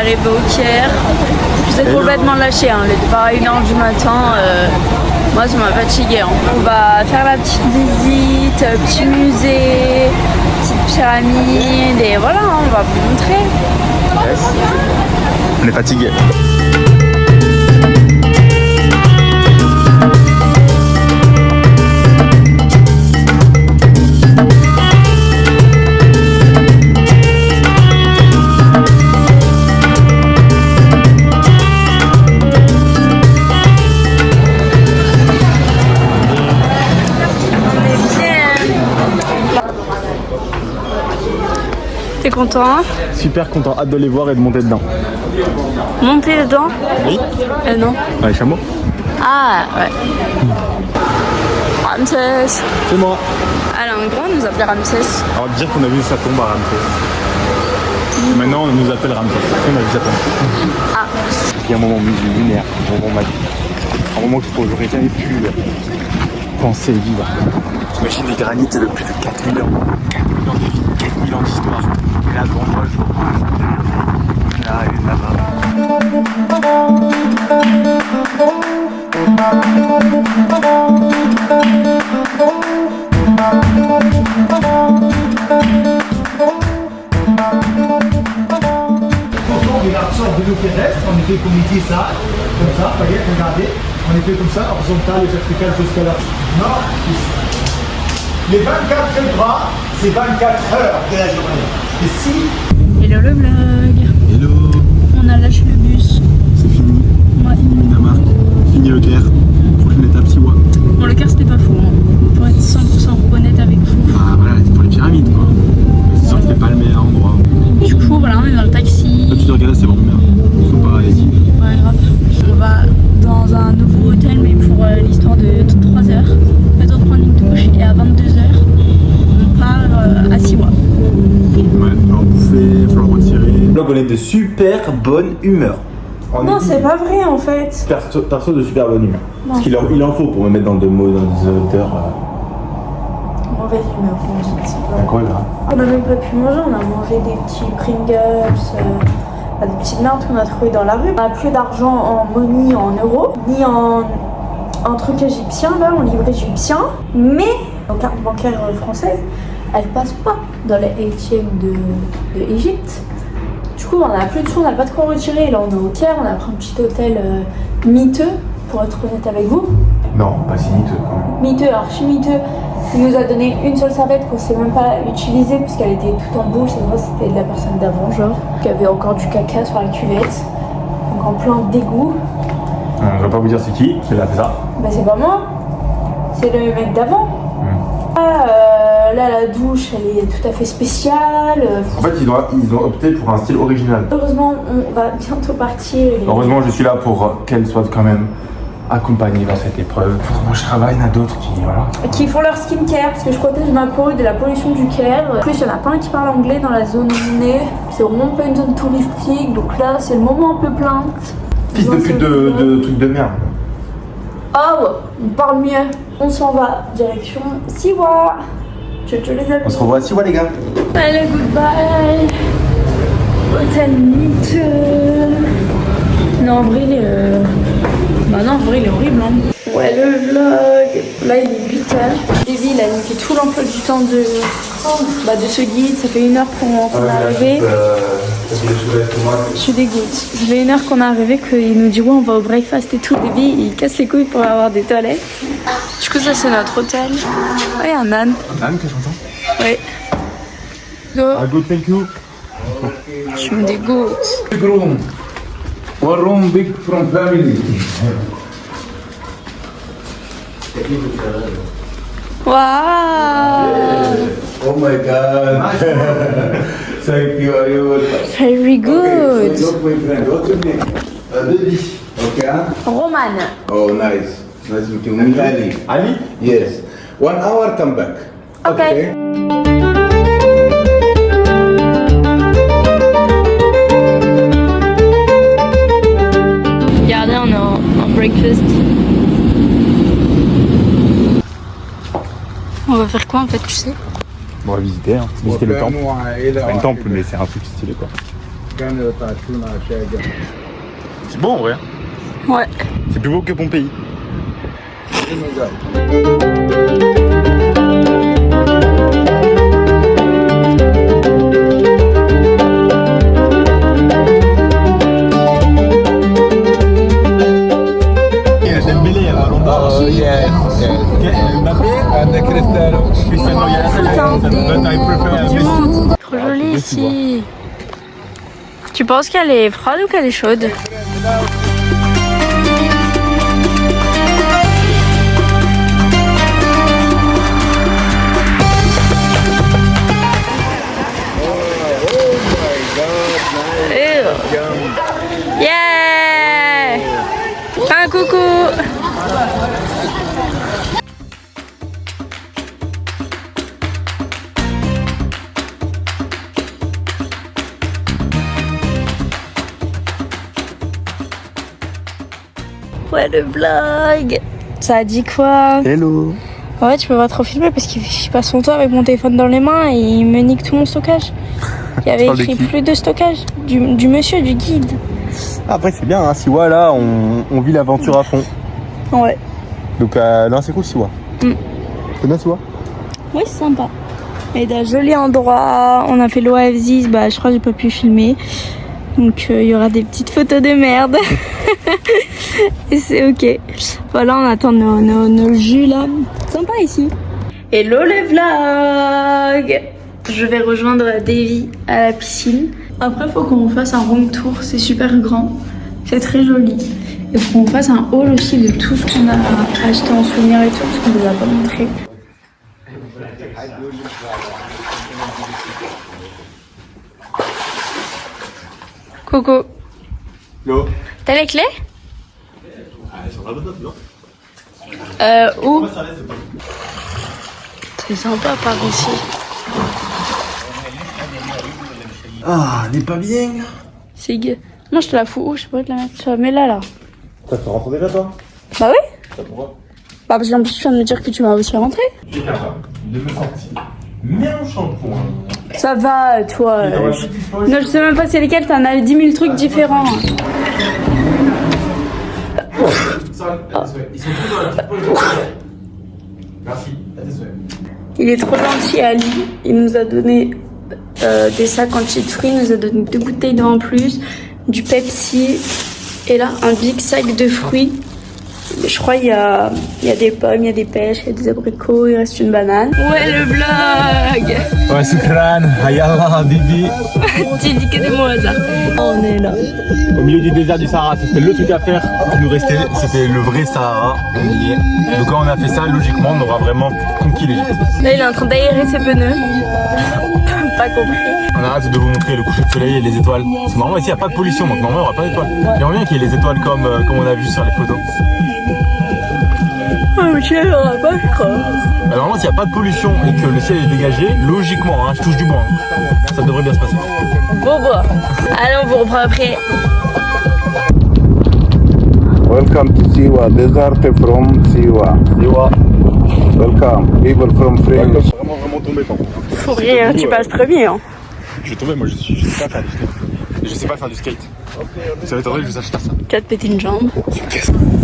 arrivé au Caire. Je vous ai complètement lâché, hein. Le départ à 1h du matin, moi ça m'a fatigué. Hein. On va faire la petite visite, petit musée, petite pyramide et voilà, hein, on va vous montrer. Yes. On est fatigué. T'es content hein? Super content, hâte de les voir et de monter dedans. Monter dedans? Oui. Non. Ouais, les chameaux. Ah ouais. Ramsès. C'est moi. Alain Grand nous appelle Ramsès. Alors dire qu'on a vu sa tombe à Ramsès. Maintenant on nous appelle Ramsès. On a vu sa tombe. Ah. Il y a un moment lunaire, un moment magique. Un moment que j'aurais jamais pu penser vivre. J'imagine les granites de plus de 4000 ans. 4000 ans de vie, 4000 ans d'histoire. Et là devant moi je vois là et là-bas. Regarde ça, de l'eau terrestre, on est fait comme ici, ça, comme ça, voyez, regardez, on est fait comme ça, horizontal et vertical jusqu'à là. Non, ici. Les 24 bras, c'est 24 heures de la journée. Ici. Hello le vlog. Hello. On a lâché le bus. C'est fini. Ouais. Dinamarque. Fini le Caire. Prochaine étape Siwa. Bon le Caire c'était pas fou, hein. Pour être 100% honnête avec vous. Ah voilà, c'est pour les pyramides quoi. C'est sûr que c'était pas le meilleur endroit. Du coup voilà, on est dans le taxi. Là tu te regardes, c'est vraiment bien. Ils sont pas ici. Ouais grave. On va dans un nouveau hôtel mais pour l'histoire de 3 heures. En fait on prend une douche et à 22h on part à Siwa. Ouais, alors bouffer, il faut le retirer. Donc on est de super bonne humeur. Non c'est pas vrai en fait. Perso de super bonne humeur. Non. Parce qu'il il en faut pour me mettre dans des mots, dans des odeurs. Mauvaise humeur, on dit. Quoi là? On n'a même pas pu manger, on a mangé des petits Pringles, des petites merdes qu'on a trouvées dans la rue. On n'a plus d'argent en money, en euros, ni en truc égyptien, là, en livre égyptien. Mais nos cartes bancaires françaises, elles passent pas dans les ATM de Égypte. Du coup, on n'a plus de sous, on n'a pas de quoi retirer. Là, on est au Caire, on a pris un petit hôtel miteux, pour être honnête avec vous. Non, pas si miteux quand même. Miteux, archi miteux. Il nous a donné une seule serviette qu'on ne sait même pas utiliser puisqu'elle était toute en bouche. C'est vrai, c'était de la personne d'avant, genre, qui avait encore du caca sur la cuvette. Donc en plein dégoût. Je vais pas vous dire c'est qui a fait ça. Bah c'est pas moi, c'est le mec d'avant. Là la douche elle est tout à fait spéciale. En fait ils ont opté pour un style original. Heureusement on va bientôt partir. Heureusement je suis là pour qu'elle soit quand même accompagnée dans cette épreuve. Pour mon travail, il y en a d'autres qui font leur skincare parce que je protège ma peau de la pollution du Caire. En plus il y en a pas un qui parle anglais dans la zone où on est. C'est vraiment pas une zone touristique donc là c'est le moment un peu plein. Fils de pute de trucs de merde. Oh, on parle mieux. On s'en va direction Siwa. Ciao les amis. On se revoit à Siwa les gars. Allez, goodbye. Hôtel miteux. Non, en vrai, il est... Bah non, en vrai, il est horrible. Hein. Ouais, le vlog. Là, il est 8h. Davy, il a niqué tout l'emploi du temps de ce guide. Ça fait 1 heure qu'on est arrivé. Je suis dégoûte. Ça fait 1 heure qu'on est arrivé qu'il nous dit ouais, on va au breakfast et tout. Davy, il casse les couilles pour avoir des toilettes. Du coup, ça, c'est notre hôtel. Ouais, un âne. Un âne que j'entends. Ouais. Ah, good, thank you. Je me dégoûte. Big room. One room big from family. Wow. Oh my God. Thank you. Are you welcome? Very good. Okay, so look, my friend, what's your name? Debbie. Okay. Huh? Roman. Oh, nice. Nice to meet you. Me, Ali. Ali? Yes. 1 hour, come back. Okay. Regardez, on est en breakfast. On va faire quoi en fait, tu sais? On va visiter, hein. Visiter le temple. Pas le temple, mais c'est un truc stylé quoi. C'est beau en vrai. Ouais. C'est plus beau que Pompéi. Trop joli ici. Tu penses qu'elle est froide ou qu'elle est chaude? Yeah! Un coucou! Ouais, le vlog! Ça a dit quoi? Hello. Ouais, tu peux pas trop filmer parce que je passe son temps avec mon téléphone dans les mains et il me nique tout mon stockage. Il y avait parles de écrit qui? plus de stockage. Du monsieur, du guide. Après c'est bien, hein, Siwa là on vit l'aventure à fond. Ouais. Donc non c'est cool Siwa. C'est bien Siwa? Oui, c'est sympa. Et d'un joli endroit. On a fait l'OAFZIS, bah je crois que j'ai pas pu filmer. Donc il y aura des petites photos de merde. Et c'est ok. Voilà, on attend nos jus là. Sympa ici. Hello le vlog. Je vais rejoindre Davy à la piscine. Après, faut qu'on fasse un room tour. C'est super grand. C'est très joli. Et faut qu'on fasse un haul aussi de tout ce qu'on a acheté en souvenir et tout, parce qu'on ne nous a pas montré. Coco. Yo. T'as les clés? Où? C'est sympa par ici. Ah, elle est pas bien. C'est gay. Moi je te la fous où? Je pourrais te la mettre. Mais là. Ça te rentre déjà toi? Bah oui. Ça pourra. Bah parce qu'en plus tu viens de me dire que tu vas aussi rentrer. Je suis capable de me sentir méchant point. Ça va, toi. Non, je sais même pas c'est lesquels, t'en as 10 000 trucs différents. Ils sont tous dans la petite poche. Merci. Il est trop gentil, Ali. Il nous a donné des sacs anti-fruits, il nous a donné 2 bouteilles d'eau en plus, du Pepsi, et là, un big sac de fruits. Je crois qu'il y a des pommes, il y a des pêches, il y a des abricots, il reste une banane. Ouais, le vlog. Ouais, Soukran, Ayallah, Bibi. Tu dis que des mots au hasard. On est là. Au milieu du désert du Sahara, c'était le truc à faire qui nous restait, c'était le vrai Sahara, on y est. Donc quand on a fait ça, logiquement, on aura vraiment conquis l'Égypte. Là, il est en train d'aérer ses pneus. Pas compris. On a hâte de vous montrer le coucher de soleil et les étoiles. C'est marrant, ici il n'y a pas de pollution, donc normalement il n'y aura pas d'étoiles. J'aimerais bien qu'il y ait les étoiles comme on a vu sur les photos. Oh, mais tu n'auras pas, je crois. Normalement, s'il n'y a pas de pollution et que le ciel est dégagé, logiquement, hein, je touche du bois, hein, ça devrait bien se passer. Bon, bon. Allez, on vous reprend après. Welcome to Siwa, desert from Siwa. Siwa. Welcome, people from France. Vraiment tombé, par contre. Faut rire, tu passes premier. Hein. Je vais tomber, moi je sais pas faire du skate. Je sais pas faire du skate. Ça va être vrai que je sache faire ça. Tu vas te péter une jambe.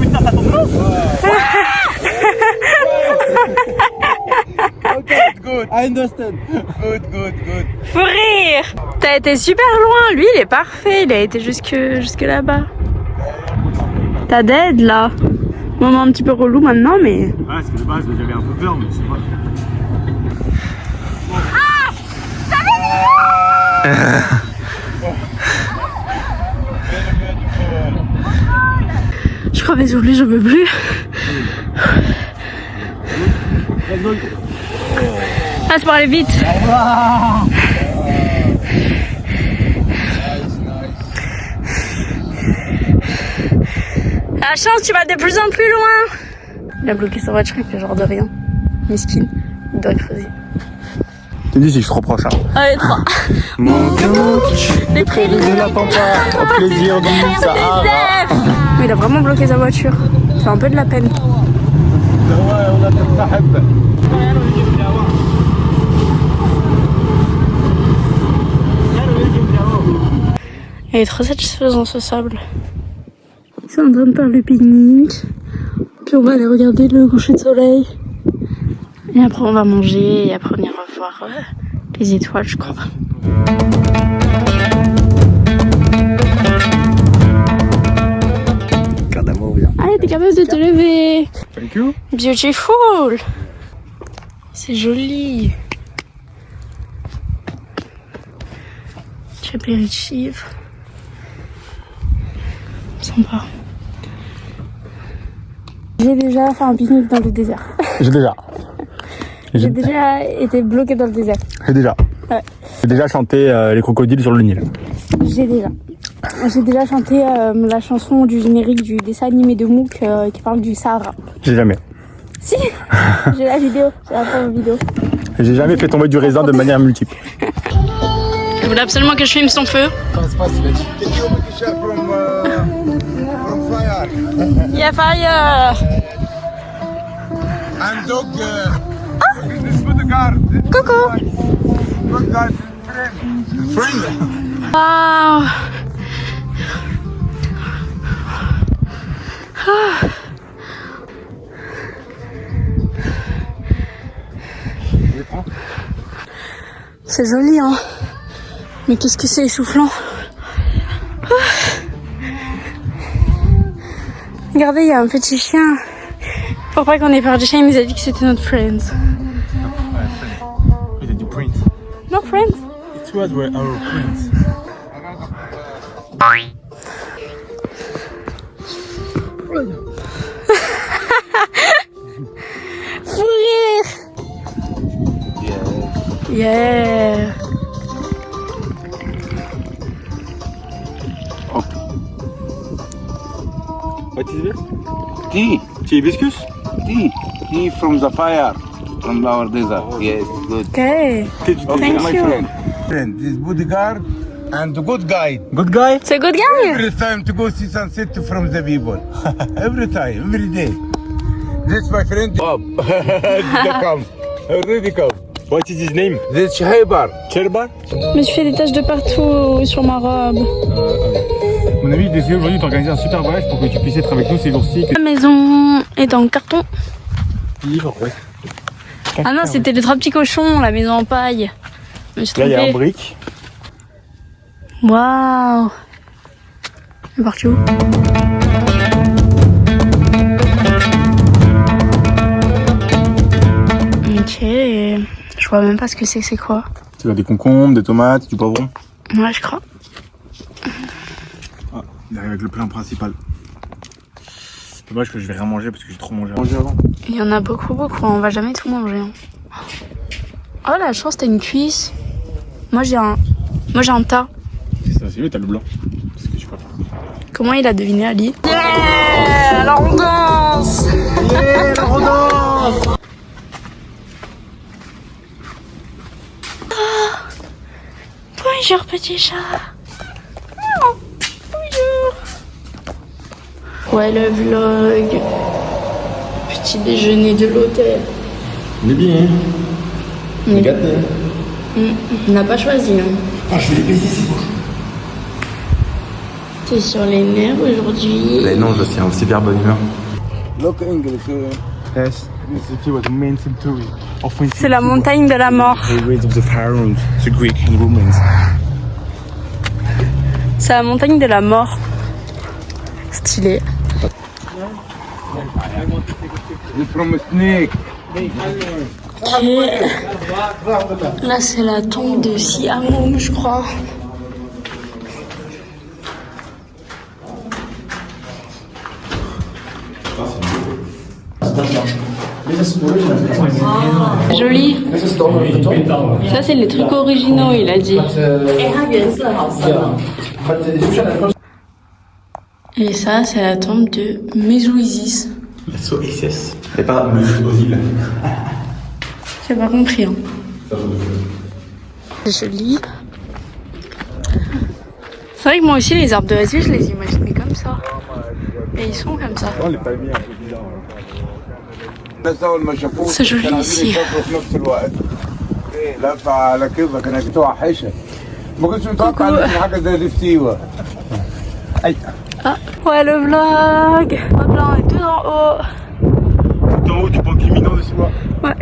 Putain, ça tombe là. Ok, good, I understand. Good. Faut rire. T'as été super loin, lui il est parfait, il a été jusque là-bas. T'as d'aide là. Moment un petit peu relou maintenant, mais... Ouais, parce que de base j'avais un peu peur, mais c'est pas... Je crois mes oublis, j'en peux plus. Passe pour aller vite. La chance, tu vas de plus en plus loin. Il a bloqué sa voiture avec le genre de rien. Miskin, il doit creuser. Tu me dis si je te reproche, hein. Allez, 3. Les prix Ne l'attends pas, au plaisir du Sahara. Mais il a vraiment bloqué sa voiture. C'est un peu de la peine. Elle est trop satisfaisante ce sable. Ils sont en train de faire le pique-nique. Puis on va aller regarder le coucher de soleil. Et après on va manger et après on ira voir les étoiles je crois. Allez, t'es capable de te lever. Thank you. Beautiful. C'est joli. Apéritif. Sympa. J'ai déjà fait un pique-nique dans le désert. J'ai déjà été bloquée dans le désert. J'ai déjà chanté les crocodiles sur le Nil. J'ai déjà chanté la chanson du générique du dessin animé de Mook qui parle du Sahara. J'ai jamais. Si. J'ai la vidéo, j'ai la preuve vidéo. J'ai jamais fait tomber du raisin de manière multiple. Il voulait absolument que je filme son feu. Il y a fire. And dog, this bodyguard. Coucou. Friend. Wow. C'est joli hein. Mais qu'est-ce que c'est essoufflant. Regardez, il y a un petit chien. Pour pas qu'on ait peur du chien, il nous a dit que c'était notre friend. Il a dit Prince. No friend. It was our Prince. Fou rire. Yeah. What is it? Tea. Tea hibiscus? Tea from the fire, from our desert. Yes, good. Okay. Okay, Thank my you. friend. This bodyguard and the good guide. Good guy? C'est good guy. Every time to go see sunset from the people. Every time, every day. This my friend Bob. Already come. What is his name? This Shahbar. Sherbar? Je me suis fait des taches de partout sur ma robe. Mon ami, j'ai décidé aujourd'hui de t'organiser un super voyage pour que tu puisses être avec nous ces jours-ci. La maison est en carton. Livre, ouais. Ah non, c'était les 3 petits cochons, la maison en paille. Je me suis Là, il y a un trompée. brick. Waouh. C'est parti où? Ok. Je vois même pas ce que c'est quoi. Tu as des concombres, des tomates, du poivron. Ouais, je crois. Ah, il arrive avec le plein principal. C'est dommage que je vais rien manger parce que j'ai trop mangé avant. Il y en a beaucoup, on va jamais tout manger. Hein. Oh la chance, t'as une cuisse. Moi j'ai un tas. C'est ça, c'est lui, t'as le blanc. C'est ce que tu préfères. Comment il a deviné Ali? Yeah, alors on danse. Yeah, la redance. Bonjour petit chat. Oh, bonjour. Ouais le vlog. Petit déjeuner de l'hôtel. On est bien. On est gâtés. On n'a pas choisi. Hein. Ah, je vais les baiser, c'est beau. T'es sur les nerfs aujourd'hui. Mais non, je suis en super bonne humeur. Look English. Yes, this city was a main cemetery of C'est la montagne de la mort. the ruins of the pharaohs, the Greek and Romans. C'est la montagne de la mort. Stylé. This from a snake. Et là c'est la tombe de Siamoum je crois. Joli. Ça c'est les trucs originaux il a dit. Et ça c'est la tombe de Mesouisis. SOSS. C'est pas Mesut Ozil. J'ai pas compris. Hein. C'est joli. C'est vrai que moi aussi les arbres de Asie je les imaginais comme ça. Et ils sont comme ça. Oh, les palmiers un peu bizarres. C'est joli ici. لا على كيفك انا كنت وحشه ما كنتش متوقع ان حاجه زي دي في سيوه. Aïe. Ah, ouais, le vlog. Hop là, on est tout en haut. Tout en haut du point culminant de Siwa. Ouais.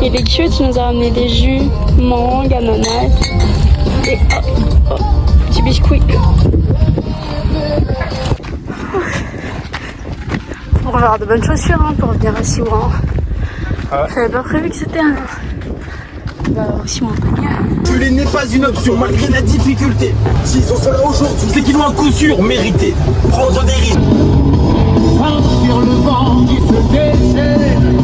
Il est cute, il nous a ramené des jus, mangue, ananas et petit biscuit. Bon, on va avoir de bonnes chaussures hein, pour venir à Siwa. Ah. J'avais pas prévu que c'était un... On va avoir aussi montagne. Reculer n'est pas une option malgré la difficulté. S'ils sont là aujourd'hui, c'est qu'ils l'ont à coup sûr mérité. Prendre des risques. Sur le vent qui se déchaîne.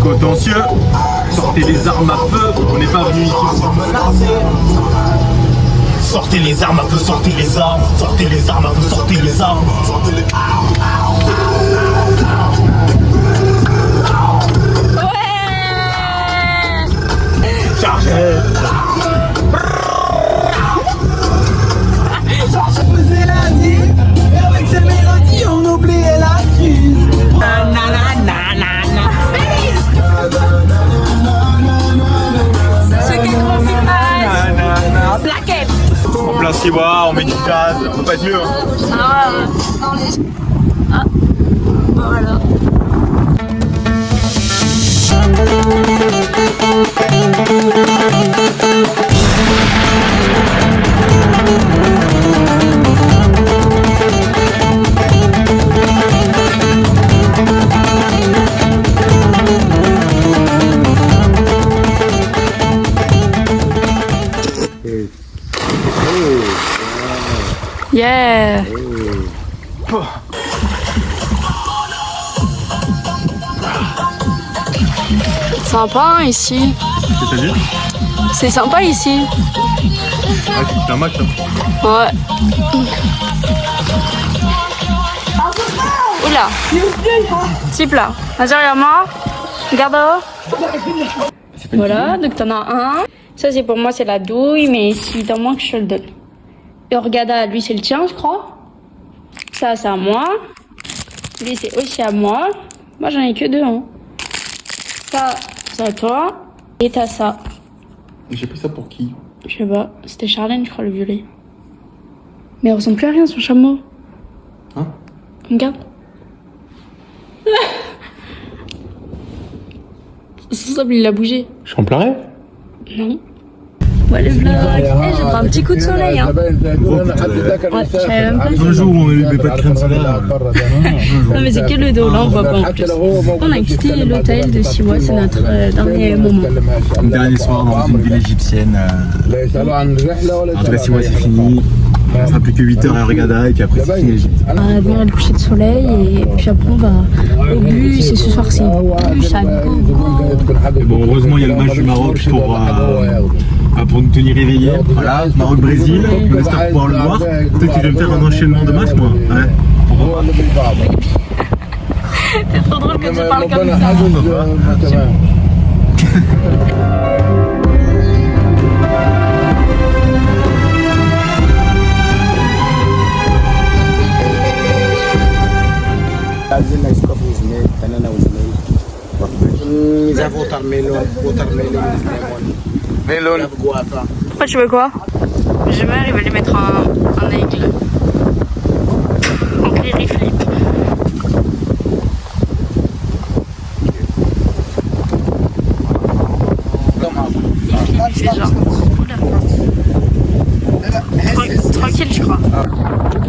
Contentieux, sortez les armes à feu, on n'est pas venu ici pour Menacer. Sortez les armes à feu, sortez les armes. Sortez les armes à feu, sortez les armes. Sortez les chargez. Faisait la vie, et avec ces mélodies on oubliait la crise. Ce qui est gros filmage. Plaquette. En plein Siwa, on met du jazz, on peut pas être mieux. Hein. Ah, voilà. Yeah. Sympa hein, ici. C'est-à-dire? C'est sympa ici. Ah, c'est un match. Hein. Ouais. Oula. Petit plat. Vas-y, regarde-moi. Regarde. Voilà, donc t'en as un. Ça c'est pour moi, c'est la douille, mais si t'en manques, je te le donne. Et Orgada, lui c'est le tien, je crois. Ça c'est à moi. Lui c'est aussi à moi. Moi j'en ai que deux. Hein. Ça c'est à toi. Et t'as ça. J'ai pris ça pour qui? Je sais pas. C'était Charlène, je crois, le violet. Mais il ressemble plus à rien son chameau. Hein? Regarde. Ça, il a bougé. Je suis en plein rêve? Non. Ouais, le vlog. Eh, j'ai pris un petit coup de soleil. Hein. Ouais, je savais même pas. Un jour où on ne met pas de crème solaire. Non, mais c'est que le dos, là, on voit pas en plus. On a quitté l'hôtel de Siwa, c'est notre dernier moment. Le dernier soir dans une ville égyptienne. En tout cas, Siwa, c'est fini. On sera plus que 8 heures à Hurghada et puis après, c'est fini l'Égypte. On va venir le coucher de soleil et puis après, on va au bus. Et ce soir, c'est bus à gogo. Bon, heureusement, il y a le match du Maroc pour nous tenir éveillés. Voilà, Maroc-Brésil, on espère pouvoir le voir. Peut-être que je vais me faire un enchaînement de matchs, moi. Ouais. C'est trop drôle que tu parles comme ça. Melon. Pourquoi tu veux quoi? Jemer, il va lui mettre un aigle. En Cléry Flip. C'est genre. Tranquille, je crois.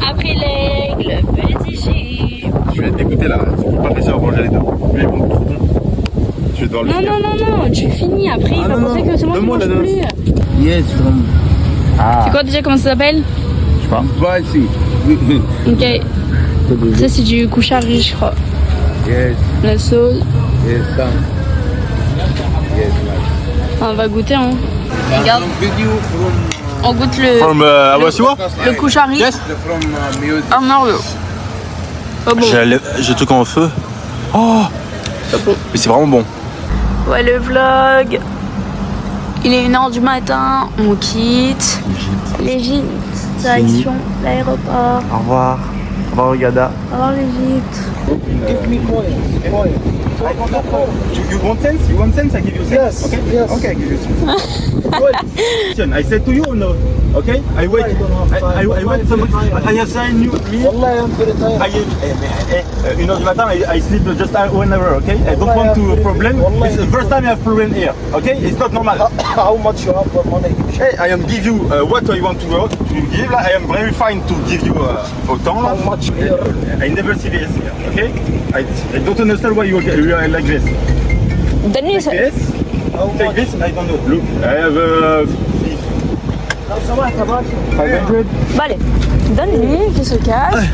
Après l'aigle, petit chien. Je vais être dégoûté là, tu peux pas passer à ranger les deux. Mais bon, trop bon. Je vais devoir le finir. Non, tu finis après, il va penser que c'est moi qui mange plus. Yes, from C'est quoi déjà, comment ça s'appelle? Je sais pas. Voici. Ok. Ça c'est du couchari, je crois. Yes, La sauce. yes, Sam. Yes, On va goûter, hein. Regarde, Video from on goûte le Siwa? le couchari. Yes. from music. Un merlot. Pas bon. J'ai le truc en feu. Oh! Mais c'est vraiment bon. Ouais, le vlog. Il est 1h du matin, on quitte l'Égypte, direction l'aéroport. Au revoir. Bon, Gada. Alors l'Égypte. You want sense? You want sense? I give you sense. Yes, Okay. yes. Okay, I give you sense. I said to you or no? Okay. I wait. I wait. I have signed you. والله I'm very tired. You know, the matter I sleep just 1 hour. Okay. I don't want to problem. It's the first time I have problem here. Okay. It's not normal. How much you have for money? Hey, I am give you what I want to give. I am very fine to give you autant. How much here? I never see this here. Okay. I don't understand why you are like this. Donne-lui ça. This. Take this. I don't know. Look, I have 500. Bah allez, donne-lui, qu'il se cache.